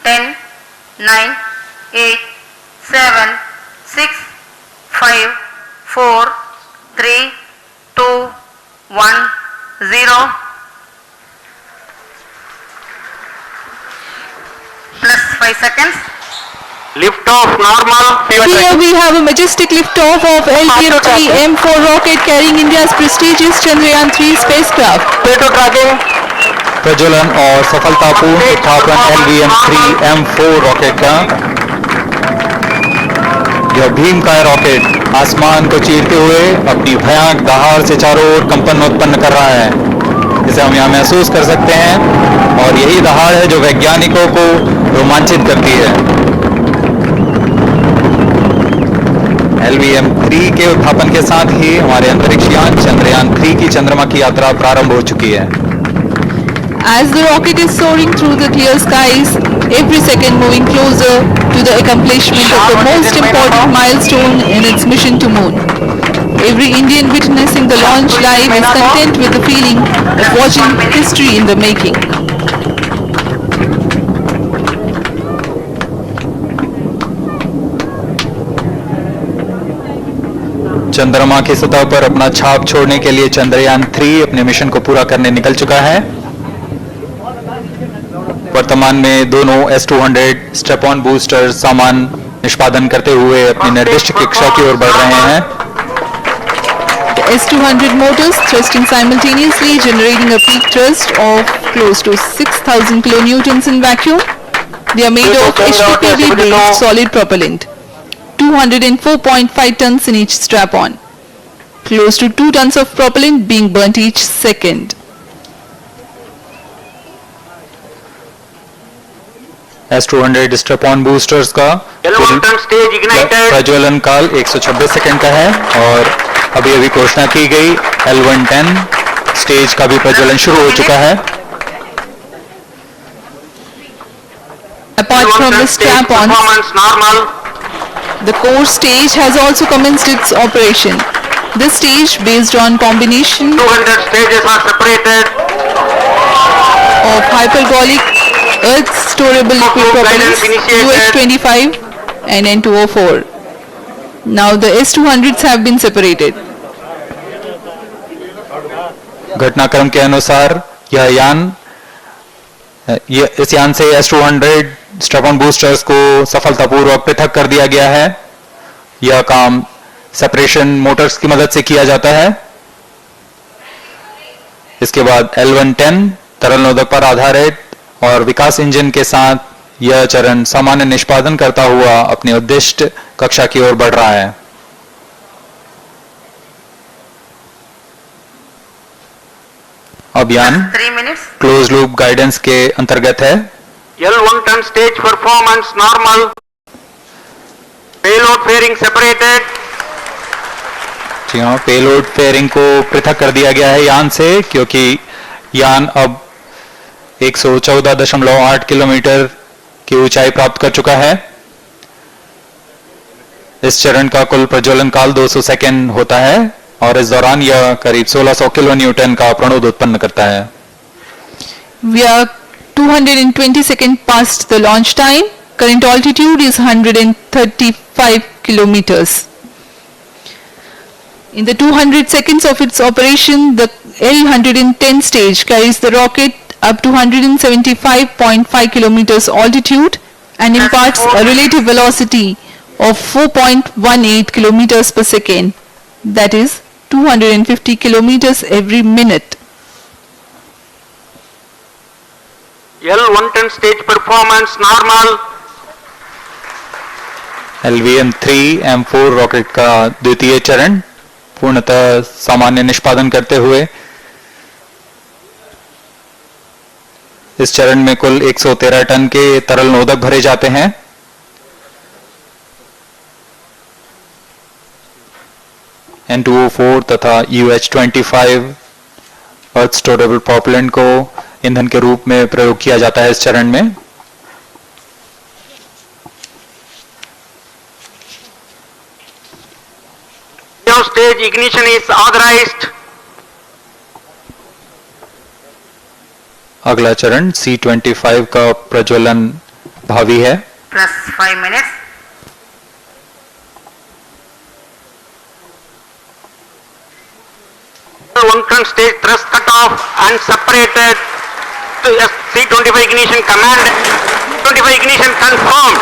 10, 9, 8, 7, 6, 5, 4, 3, 2, 1, 0. Plus 5 seconds. Lift off normal. Here we have a majestic lift-off of LVM-3 M4 rocket carrying India's prestigious Chandrayaan-3 spacecraft. Potato tracking. प्रज्वलन और सफलतापूर्ण उत्थापन LVM-3 M4 rocket का। यह भीमकाय rocket आसमान को चीरते हुए अपनी भयानक दहाड़ से चारों ओर कंपन उत्पन्न कर रहा है, जिसे हम यहाँ महसूस कर सकते हैं, और यही दहाड़ है जो वैज्ञानिकों को रोमांचित करती है। LVM-3 के उत्थापन के साथ ही हमारे अंतरिक्ष यान चंद्रयान-3 की चंद्रमा की यात्रा प्रारंभ हो चुकी है। As the rocket is soaring through the clear skies, every second moving closer to the accomplishment of the most important milestone in its mission to moon. Every Indian witnessing the launch live is content with the feeling of watching history in the making. चंद्रमा की सतह पर अपना छाप छोड़ने के लिए चंद्रयान-3 अपने मिशन को पूरा करने निकल चुका है। वर्तमान में दोनों S-200 स्ट्रैप ऑन बूस्टर सामान निष्पादन करते हुए अपनी निर्दिष्ट कक्षा की ओर बढ़ रहे हैं। The S-200 motors thrusting simultaneously, generating a peak thrust of close to 6,000 kilonewtons in vacuum. They are made of HPPV-based solid propellant. 204.5 tons in each strap-on. Close to 2 tons of propellant being burnt each second. S-200 strap-on boosters का प्रज्वलन काल 126 second का है, और अभी अभी घोषणा की गई L110 स्टेज का भी प्रज्वलन शुरू हो चुका है। Apart from the strap-ons, the core stage has also commenced its operation. This stage, based on combination 200 stages are separated. of hypergolic Earth storable liquid propellants UH-25 and N-204. Now the S-200s have been separated. घटनाक्रम के अनुसार इस यान से S-200 strap-on boosters को सफलतापूर्वक पृथक कर दिया गया है। यह काम सेपरेशन मोटर्स की मदद से किया जाता है। इसके बाद L110 तरल नोदक पर आधारित और विकास इंजन के साथ यह चरण सामान्य निष्पादन करता हुआ अपनी उद्दिष्ट कक्षा की ओर बढ़ रहा है। अभियान क्लोज लूप गाइडेंस के अंतर्गत है। L110 stage performance normal. Payload fairing separated. जी हाँ, पेलोड फेयरिंग को पृथक कर दिया गया है यान से, क्योंकि यान अब 114.8 किलोमीटर की ऊंचाई प्राप्त कर चुका है। इस चरण का कुल प्रज्वलन काल 200 सेकेंड होता है, और इस दौरान यह करीब 1600 किलो न्यूटन का प्रणोद उत्पन्न करता है। We are 220 seconds past the launch time. Current altitude is 135 kilometers. In the 200 seconds of its operation, the L110 stage carries the rocket up to 175.5 kilometers altitude and imparts a relative velocity of 4.18 kilometers per second, that is 250 kilometers every minute. L110 stage performance normal. LVM-3 M4 rocket का द्वितीय चरण पूर्णतः सामान्य निष्पादन करते हुए इस चरण में कुल 113 टन के तरल नोदक भरे जाते हैं। N-204 तथा UH-25 अर्थ स्टोरेबल प्रोपेलेंट को ईंधन के रूप में प्रयोग किया जाता है इस चरण में। Stage ignition is authorized. अगला चरण C-25 का प्रज्वलन भावी है। plus 5 minutes. L1 stage thrust cut off and separated to C25 ignition command. 25 ignition confirmed.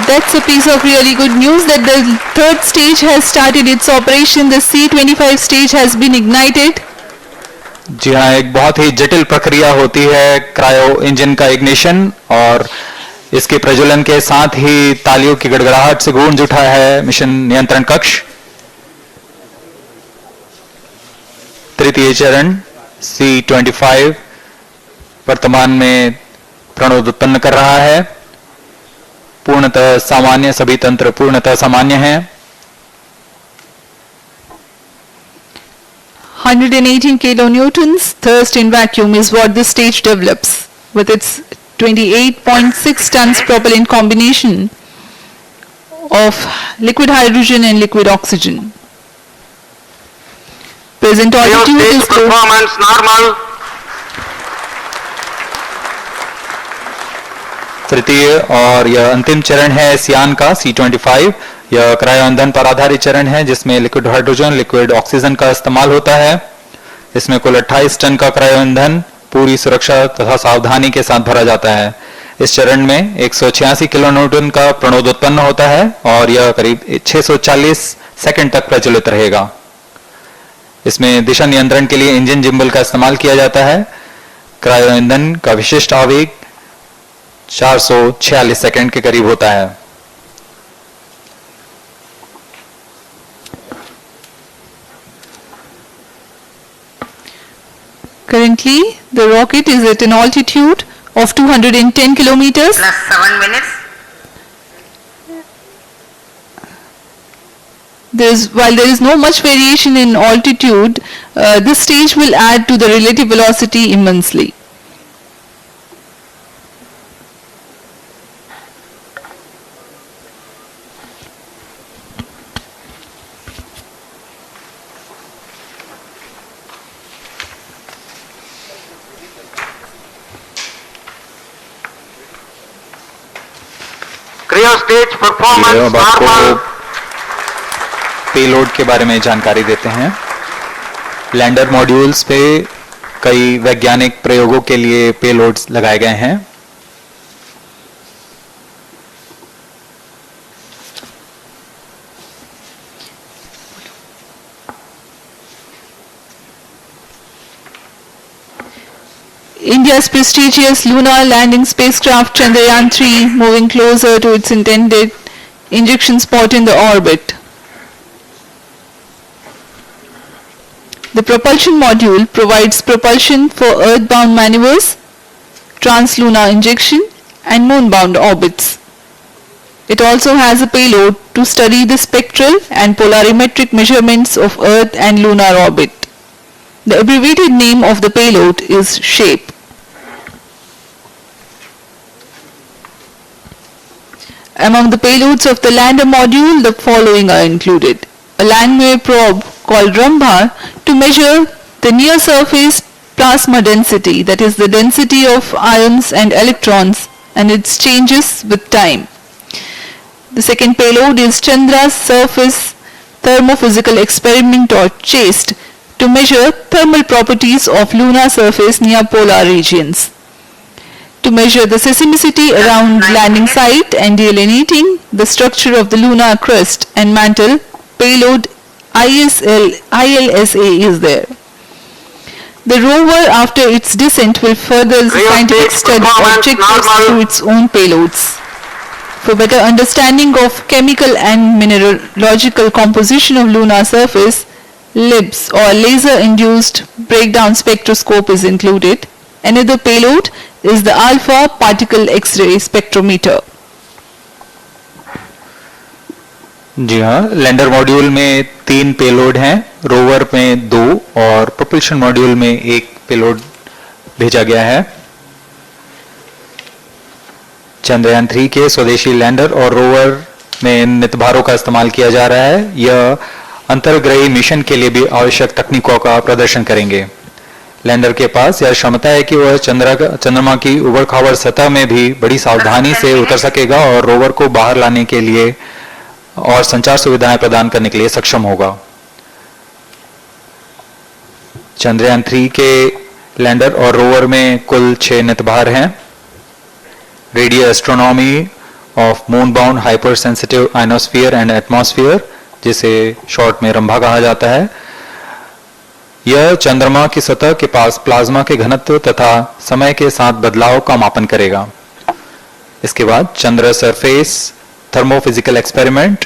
That's a piece of really good news that the third stage has started its operation. The C25 stage has been ignited. जी हाँ, एक बहुत ही जटिल प्रक्रिया होती है cryo engine का ignition, और इसके प्रज्वलन के साथ ही तालियों की गड़गड़ाहट से गूंज उठा है मिशन नियंत्रण कक्ष। तृतीय चरण C25 वर्तमान में प्रणोद उत्पन्न कर रहा है। पूर्णतः सामान्य, सभी तंत्र पूर्णतः सामान्य हैं। 118 kilonewtons thrust in vacuum is what the stage develops with its 28.6 tons propellant combination of liquid hydrogen and liquid oxygen. Present altitude Stage is close. performance normal. तृतीय और यह अंतिम चरण है सियान का C25। यह क्रायो ईंधन पर आधारित चरण है जिसमें लिक्विड हाइड्रोजन, लिक्विड ऑक्सीजन का इस्तेमाल होता है। इसमें कुल 28 टन का क्रायो ईंधन पूरी सुरक्षा तथा सावधानी के साथ भरा जाता है। इस चरण में 186 किलोन्यूटन का प्रणोद उत्पन्न होता है और यह करीब 640 सेकंड तक प्रज्वलित रहेगा। इसमें दिशा नियंत्रण के लिए इंजन जिम्बल का इस्तेमाल किया जाता है। क्रायो ईंधन का विशिष्ट आवेग 446 सेकंड के करीब होता है। Currently, the rocket is at an altitude of 210 kilometers. Plus 7 minutes. While there is no much variation in altitude, this stage will add to the relative velocity immensely. Cryo stage performance अब आपको normal. Payload के बारे में जानकारी देते हैं। Lander modules पे कई वैज्ञानिक प्रयोगों के लिए पेलोड्स लगाए गए हैं। India's prestigious lunar landing spacecraft Chandrayaan-3 moving closer to its intended injection spot in the orbit. The propulsion module provides propulsion for earthbound maneuvers, translunar injection, and moonbound orbits. It also has a payload to study the spectral and polarimetric measurements of Earth and lunar orbit. The abbreviated name of the payload is SHAPE. Among the payloads of the lander module, the following are included. A Langmuir probe called Rambha to measure the near surface plasma density, that is the density of ions and electrons, and its changes with time. The second payload is Chandra's surface thermophysical experiment or CHASTE to measure thermal properties of lunar surface near polar regions. To measure the seismicity around landing site and delineating the structure of the lunar crust and mantle, payload ILSA is there. The rover after its descent will further the scientific study objectives through its own payloads. For better understanding of chemical and mineralogical composition of lunar surface, LIBS or laser induced breakdown spectroscope is included. Another payload is the alpha particle X-ray spectrometer. जी हाँ, lander module में 3 payload हैं, rover में 2 और propulsion module में 1 payload भेजा गया है। चंद्रयान 3 के स्वदेशी लैंडर और रोवर में नितभारों का इस्तेमाल किया जा रहा है। यह अंतर्ग्रही मिशन के लिए भी आवश्यक तकनीकों का प्रदर्शन करेंगे। लैंडर के पास यह क्षमता है कि वह चंद्रमा की उबड़-खाबड़ सतह में भी बड़ी सावधानी से उतर सकेगा और रोवर को बाहर लाने के लिए और संचार सुविधाएं प्रदान करने के लिए सक्षम होगा। चंद्रयान 3 के लैंडर और रोवर में कुल 6 नितभार हैं। Radio astronomy of moon bound hyper sensitive ionosphere and atmosphere, जिसे शॉर्ट में रंभा कहा जाता है, यह चंद्रमा की सतह के पास प्लाज्मा के घनत्व तथा समय के साथ बदलाव का मापन करेगा। इसके बाद चंद्र सरफेस थर्मोफिजिकल एक्सपेरिमेंट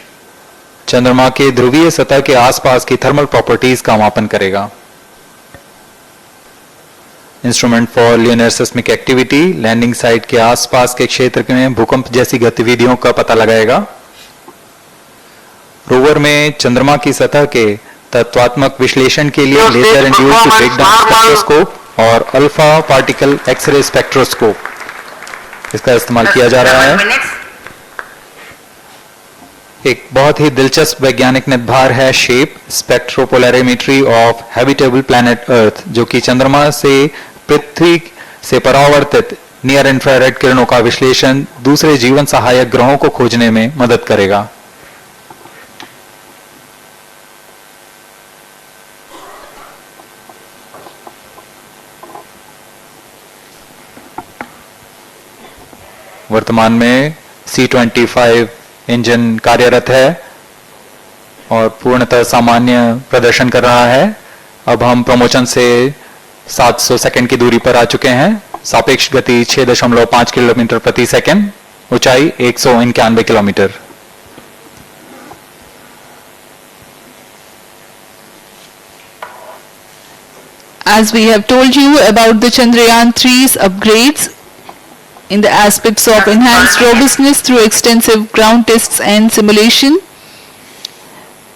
चंद्रमा के ध्रुवीय सतह के आसपास की थर्मल प्रॉपर्टीज का मापन करेगा। Instrument for lunar seismic activity landing site के आसपास के क्षेत्र में भूकंप जैसी गतिविधियों का पता लगाएगा। रोवर में चंद्रमा की सतह के तत्वात्मक विश्लेषण के लिए लेजर इंड्यूस्ड ब्रेकडाउन स्पेक्ट्रोस्कोप और अल्फा पार्टिकल एक्सरे स्पेक्ट्रोस्कोप इसका इस्तेमाल किया जा रहा है। एक बहुत ही दिलचस्प वैज्ञानिक निर्धार है shape स्पेक्ट्रोपोलैरिमेट्री of habitable planet earth, जो कि चंद्रमा से पृथ्वी से परावर्तित नियर इंफ्रारेड किरणों का विश्लेषण दूसरे जीवन सहायक ग्रहों को खोजने में मदद करेगा। वर्तमान में C-25 इंजन कार्यरत है और पूर्णतः सामान्य प्रदर्शन कर रहा है। अब हम प्रमोशन से 700 सेकंड की दूरी पर आ चुके हैं। सापेक्ष गति 6.5 किलोमीटर प्रति सेकंड, ऊंचाई 191 kilometre. As we have told you about the Chandrayaan 3's upgrades in the aspects of enhanced robustness through extensive ground tests and simulation.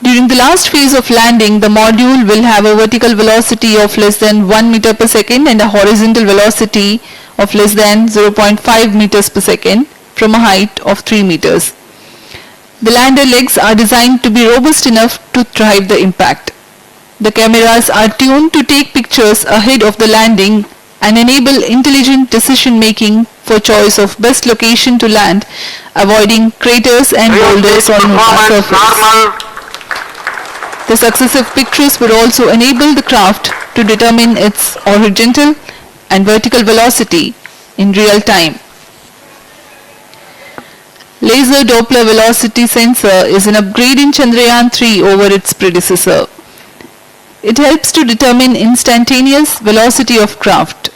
During the last phase of landing, the module will have a vertical velocity of less than 1 meter per second and a horizontal velocity of less than 0.5 meters per second from a height of 3 meters. The lander legs are designed to be robust enough to thrive the impact. The cameras are tuned to take pictures ahead of the landing and enable intelligent decision making for choice of best location to land, avoiding craters and boulders on the surface. The successive pictures will also enable the craft to determine its horizontal and vertical velocity in real time. Laser Doppler velocity sensor is an upgrade in Chandrayaan 3 over its predecessor. It helps to determine instantaneous velocity of craft.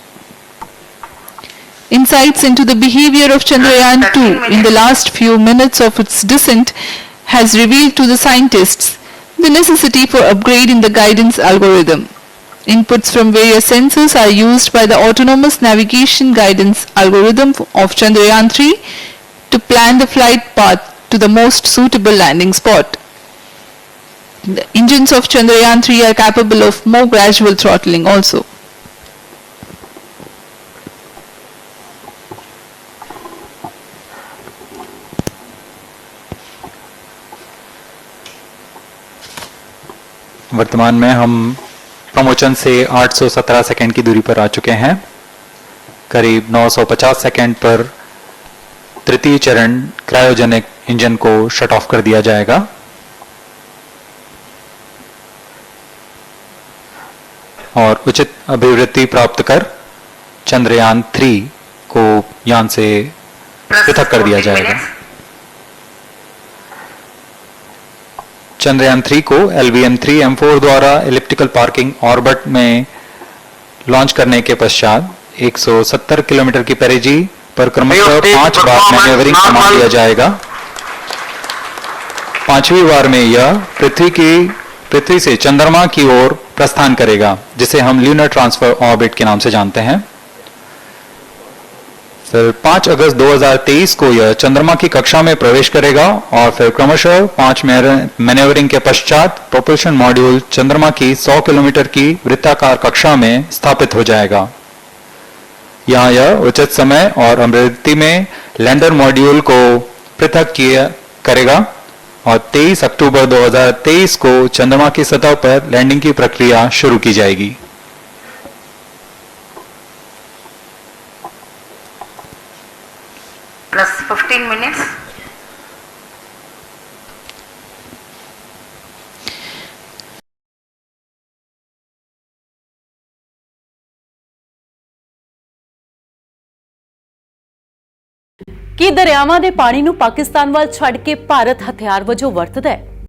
Insights into the behavior of Chandrayaan 2 in the last few minutes of its descent has revealed to the scientists the necessity for upgrade in the guidance algorithm. Inputs from various sensors are used by the autonomous navigation guidance algorithm of Chandrayaan 3 to plan the flight path to the most suitable landing spot. The engines of Chandrayaan 3 are capable of more gradual throttling also. वर्तमान में हम promotion से 817 second की दूरी पर आ चुके हैं। करीब 950 सेकंड पर तृतीय चरण क्रायोजेनिक इंजन को शट ऑफ कर दिया जाएगा और उचित अभिवृद्धि प्राप्त कर चंद्रयान 3 को यान से पृथक कर दिया जाएगा। चंद्रयान 3 को LVM-3M4 द्वारा एलिप्टिकल पार्किंग ऑर्बिट में लॉन्च करने के पश्चात 170 किलोमीटर की पेरिजी पर क्रमशः 5 बार मैन्यूवरिंग कमांड दिया जाएगा। 5वीं बार में यह पृथ्वी से चंद्रमा की ओर प्रस्थान करेगा, जिसे हम ल्यूनर ट्रांसफर ऑर्बिट के नाम से जानते हैं। फिर 5 अगस्त 2023 को यह चंद्रमा की कक्षा में प्रवेश करेगा और फिर क्रमशः 5 मैन्यूवरिंग के पश्चात प्रोपल्शन मॉड्यूल चंद्रमा की 100 किलोमीटर की वृत्ताकार कक्षा में स्थापित हो जाएगा। यहाँ यह उचित समय और अभिवृद्धि में लैंडर मॉड्यूल को पृथक करेगा और 23 अक्टूबर 2023 को चंद्रमा की सतह पर लैंडिंग की प्रक्रिया शुरू की जाएगी। plus 15 minutes. ਕੀ ਦਰਿਆਵਾਂ ਦੇ ਪਾਣੀ ਨੂੰ ਪਾਕਿਸਤਾਨ ਵੱਲ ਛੱਡ ਕੇ ਭਾਰਤ ਹਥਿਆਰ ਵਜੋਂ ਵਰਤਦਾ ਹੈ?